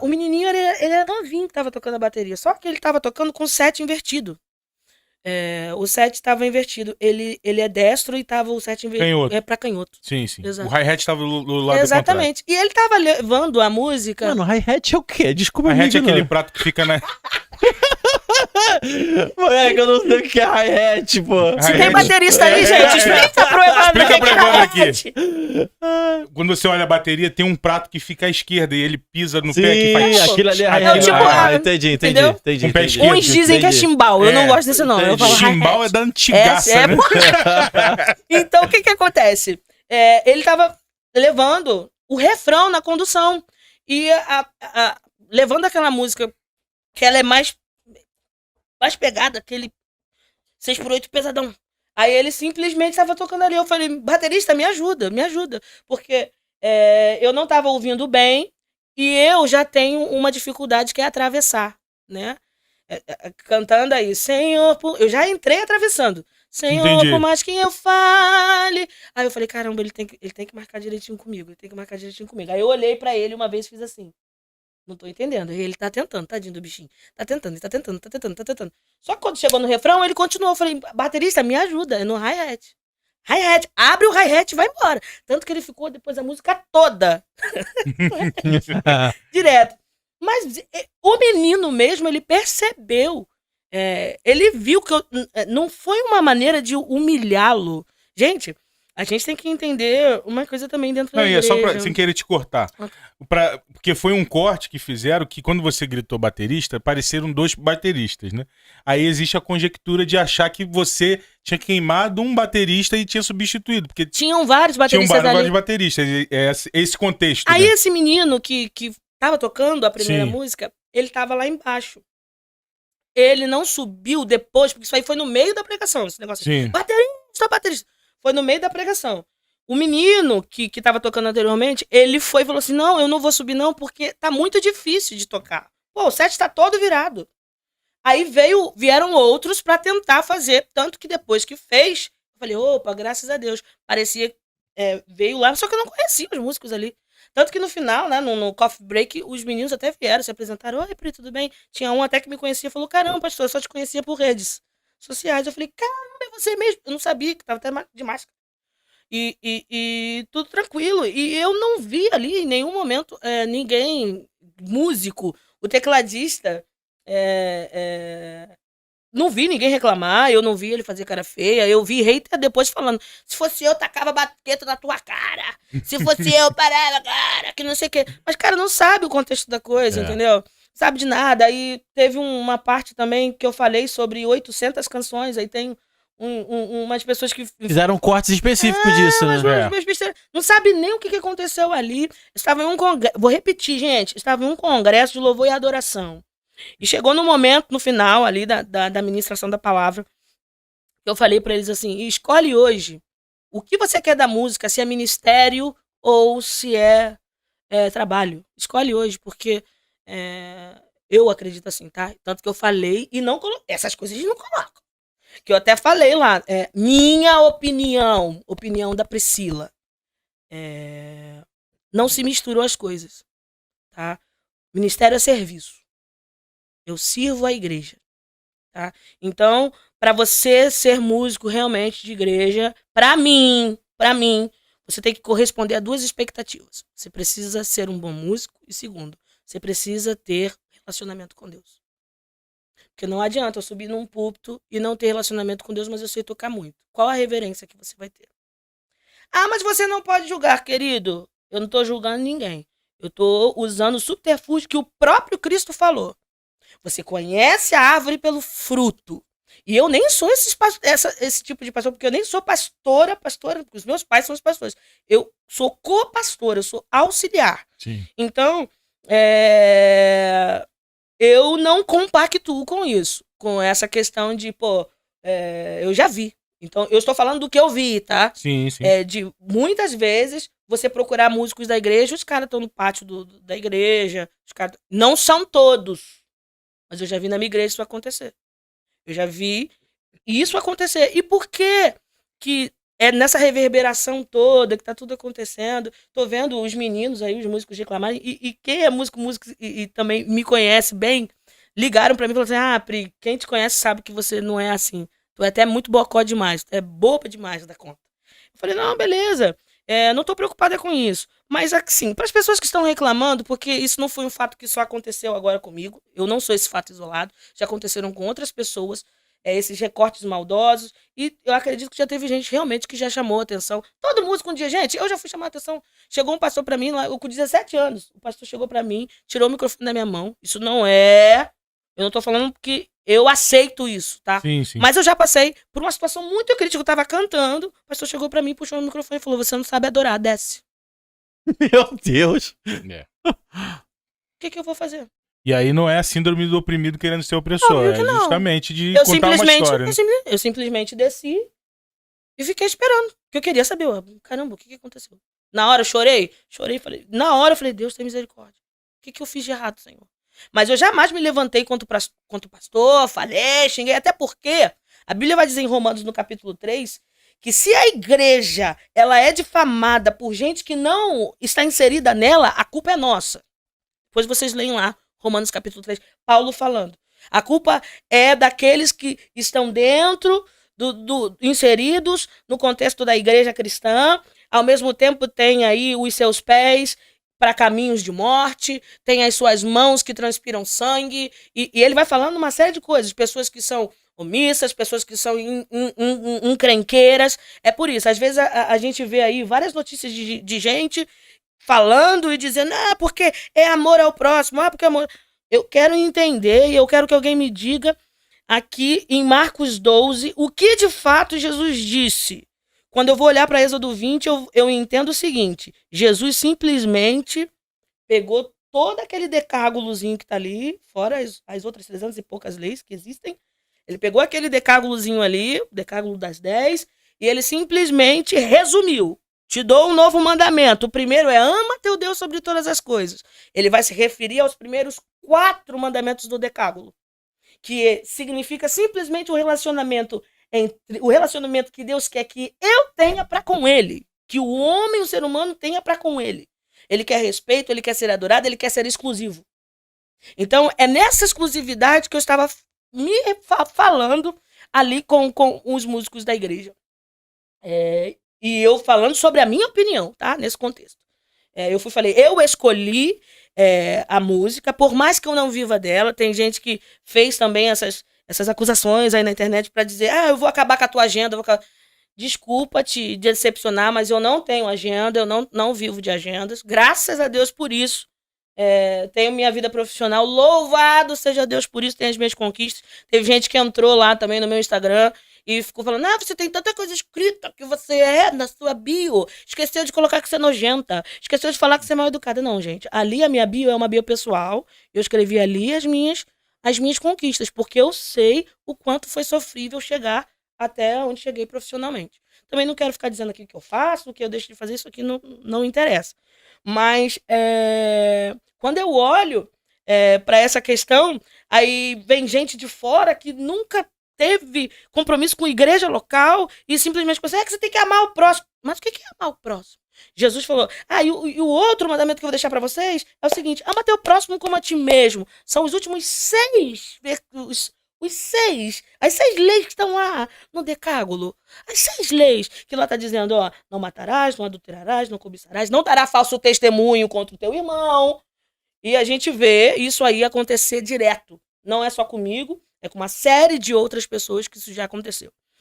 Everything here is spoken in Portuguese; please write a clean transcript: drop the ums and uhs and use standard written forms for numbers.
O menininho, ele era novinho que tava tocando a bateria. Só que ele tava tocando com o set invertido. O set estava invertido. Ele é destro e tava o set invertido. Canhoto. Pra canhoto. Sim, sim. Exato. O hi-hat tava do lado Exatamente. E ele tava levando a música. Mano, hi-hat é o quê? Desculpa, contrário. Hi-hat é aquele ignorância. prato que fica na... Moleque, eu não sei o que é hi-hat, pô. Se tem baterista aí, gente, explica pro Evandro. Explica pro Evandro aqui. hi-hat. Quando você olha a bateria, tem um prato que fica à esquerda e ele pisa no Sim, pé que faz... aquilo ali é É o hi-hat. tipo, Entendi. entendeu? Um pé esquerdo. Uns dizem que é chimbal. Eu não gosto desse nome. Eu falo Chimbal hi-hat. é da antigaça, né? Então, o que acontece? Ele tava levando o refrão na condução. E levando aquela música que ela é mais pegada, aquele 6x8 pesadão. Aí ele simplesmente estava tocando ali. Eu falei, baterista, me ajuda. Porque eu não estava ouvindo bem e eu já tenho uma dificuldade que é atravessar, né? Cantando aí, Senhor, eu já entrei atravessando. Senhor, Entendi. por mais que eu fale. Aí eu falei, caramba, ele tem que marcar direitinho comigo. Aí eu olhei pra ele uma vez e fiz assim. Não tô entendendo. E ele tá tentando, tadinho do bichinho. Tá tentando. Só que quando chegou no refrão, ele continuou. Eu falei, baterista, me ajuda. É no hi-hat. Hi-hat, abre o hi-hat e vai embora. Tanto que ele ficou depois a música toda. Direto. Mas o menino mesmo, ele percebeu. Ele viu que não foi uma maneira de humilhá-lo. Gente, a gente tem que entender uma coisa também dentro da Não, e é igreja. só pra, sem querer te cortar. Porque foi um corte que fizeram que quando você gritou baterista, pareceram 2 bateristas, né? Aí existe a conjectura de achar que você tinha queimado um baterista e tinha substituído. Porque Tinham vários bateristas tinham vários ali. bateristas. É esse contexto. Aí né? esse menino que tava tocando a primeira Sim. música, ele tava lá embaixo. Ele não subiu depois, porque isso aí foi no meio da pregação, esse negócio. Sim. Baterista. Foi no meio da pregação. O menino que tava tocando anteriormente, ele foi e falou assim, não, eu não vou subir não, porque tá muito difícil de tocar. Pô, o set tá todo virado. Aí vieram outros pra tentar fazer, tanto que depois que fez, eu falei, opa, graças a Deus. Parecia, veio lá, só que eu não conhecia os músicos ali. Tanto que no final, né, no coffee break, os meninos até vieram, se apresentaram. Oi, Pri, tudo bem? Tinha um até que me conhecia, falou, caramba, pastor, eu só te conhecia por redes sociais. Eu falei, caramba, é você mesmo? Eu não sabia, que tava até de máscara. E tudo tranquilo. E eu não vi ali em nenhum momento ninguém, músico, o tecladista, não vi ninguém reclamar, eu não vi ele fazer cara feia, eu vi hater depois falando, se fosse eu, tacava baqueta na tua cara, se fosse eu, parava, cara, que não sei o quê. Mas, cara, não sabe o contexto da coisa, entendeu? Sabe de nada. Aí teve uma parte também que eu falei sobre 800 canções, aí tem umas pessoas que... Fizeram cortes específicos disso, né? Não sabe nem o que aconteceu ali. Estava em um congresso, vou repetir, gente, estava em um congresso de louvor e adoração. E chegou no momento, no final ali da ministração da palavra, que eu falei pra eles assim, escolhe hoje o que você quer da música, se é ministério ou se é trabalho. Escolhe hoje, porque eu acredito assim, tá? Tanto que eu falei e não coloquei. Essas coisas a gente não coloca. Que eu até falei lá, minha opinião da Priscila. Não se misturou as coisas, tá? Ministério é serviço. Eu sirvo a igreja, tá? Então, para você ser músico realmente de igreja, para mim, você tem que corresponder a 2 expectativas. Você precisa ser um bom músico e, segundo, você precisa ter relacionamento com Deus. Porque não adianta eu subir num púlpito e não ter relacionamento com Deus, mas eu sei tocar muito. Qual a reverência que você vai ter? Ah, mas você não pode julgar, querido. Eu não tô julgando ninguém. Eu tô usando o subterfúgio que o próprio Cristo falou. Você conhece a árvore pelo fruto. E eu nem sou esse tipo de pastor, porque eu nem sou pastora, os meus pais são os pastores. Eu sou co-pastora, eu sou auxiliar. Sim. Então, eu não compactuo com isso, com essa questão de, eu já vi. Então, eu estou falando do que eu vi, tá? Sim, sim. De muitas vezes você procurar músicos da igreja, os caras estão no pátio da igreja, não são todos. Mas eu já vi na minha igreja isso acontecer. Eu já vi isso acontecer. E por que é nessa reverberação toda que tá tudo acontecendo. Tô vendo os meninos aí, os músicos reclamarem. E quem é músico e também me conhece bem, ligaram pra mim e falaram assim: Pri, quem te conhece sabe que você não é assim. Tu é até muito bocó demais, tu é boba demais da conta. Eu falei, não, beleza. Não tô preocupada com isso. Mas, assim, para as pessoas que estão reclamando, porque isso não foi um fato que só aconteceu agora comigo, eu não sou esse fato isolado, já aconteceram com outras pessoas, esses recortes maldosos, e eu acredito que já teve gente realmente que já chamou a atenção. Todo músico um dia, gente, eu já fui chamar a atenção. Chegou um pastor para mim, eu com 17 anos, o pastor chegou para mim, tirou o microfone da minha mão. Isso não é... Eu não tô falando que eu aceito isso, tá? Sim, sim. Mas eu já passei por uma situação muito crítica. Eu tava cantando, o pastor chegou pra mim, puxou o microfone e falou: você não sabe adorar, desce. Meu Deus. É. O que eu vou fazer? E aí não é a síndrome do oprimido querendo ser opressor. Óbvio que É não. justamente de Eu contar uma história. eu simplesmente desci e fiquei esperando. Porque eu queria saber, caramba, o que aconteceu? Na hora eu chorei e falei. Na hora eu falei, Deus tem misericórdia. O que eu fiz de errado, Senhor? Mas eu jamais me levantei contra o pastor, falei, xinguei, até porque a Bíblia vai dizer em Romanos, no capítulo 3, que se a igreja ela é difamada por gente que não está inserida nela, a culpa é nossa. Depois vocês leem lá, Romanos capítulo 3, Paulo falando. A culpa é daqueles que estão dentro, inseridos no contexto da igreja cristã, ao mesmo tempo tem aí os seus pés para caminhos de morte, tem as suas mãos que transpiram sangue, e ele vai falando uma série de coisas, pessoas que são omissas, pessoas que são encrenqueiras. É por isso, às vezes a gente vê aí várias notícias de gente falando e dizendo, porque é amor ao próximo, porque é amor... Eu quero entender e eu quero que alguém me diga aqui em Marcos 12 o que de fato Jesus disse. Quando eu vou olhar para Êxodo 20, eu entendo o seguinte: Jesus simplesmente pegou todo aquele decágulozinho que está ali, fora as outras 300 e poucas leis que existem. Ele pegou aquele decágulozinho ali, o decágulo das 10, e ele simplesmente resumiu. Te dou um novo mandamento. O primeiro é ama teu Deus sobre todas as coisas. Ele vai se referir aos primeiros 4 mandamentos do decágulo, que significa simplesmente o relacionamento que Deus quer que eu tenha para com ele, que o homem, o ser humano, tenha para com ele. Ele quer respeito, ele quer ser adorado, ele quer ser exclusivo. Então, é nessa exclusividade que eu estava me falando ali com os músicos da igreja. E eu falando sobre a minha opinião, tá? Nesse contexto. Eu escolhi a música, por mais que eu não viva dela. Tem gente que fez também essas acusações aí na internet para dizer, eu vou acabar com a tua agenda. Desculpa te decepcionar, mas eu não tenho agenda, eu não vivo de agendas. Graças a Deus por isso. Tenho minha vida profissional, louvado seja Deus por isso, tenho as minhas conquistas. Teve gente que entrou lá também no meu Instagram e ficou falando, você tem tanta coisa escrita que você é na sua bio, esqueceu de colocar que você é nojenta, esqueceu de falar que você é mal educada. Não, gente, ali a minha bio é uma bio pessoal, eu escrevi ali as minhas conquistas, porque eu sei o quanto foi sofrível chegar até onde cheguei profissionalmente. Também não quero ficar dizendo aqui o que eu faço, o que eu deixo de fazer, isso aqui não interessa. Mas quando eu olho para essa questão, aí vem gente de fora que nunca teve compromisso com igreja local e simplesmente pensa, que você tem que amar o próximo. Mas o que é amar o próximo? Jesus falou, e o outro mandamento que eu vou deixar para vocês é o seguinte, ama teu próximo como a ti mesmo. São os últimos 6 as 6 leis que estão lá no decágulo. As 6 leis que lá está dizendo, não matarás, não adulterarás, não cobiçarás, não dará falso testemunho contra o teu irmão. E a gente vê isso aí acontecer direto. Não é só comigo, é com uma série de outras pessoas que isso já aconteceu.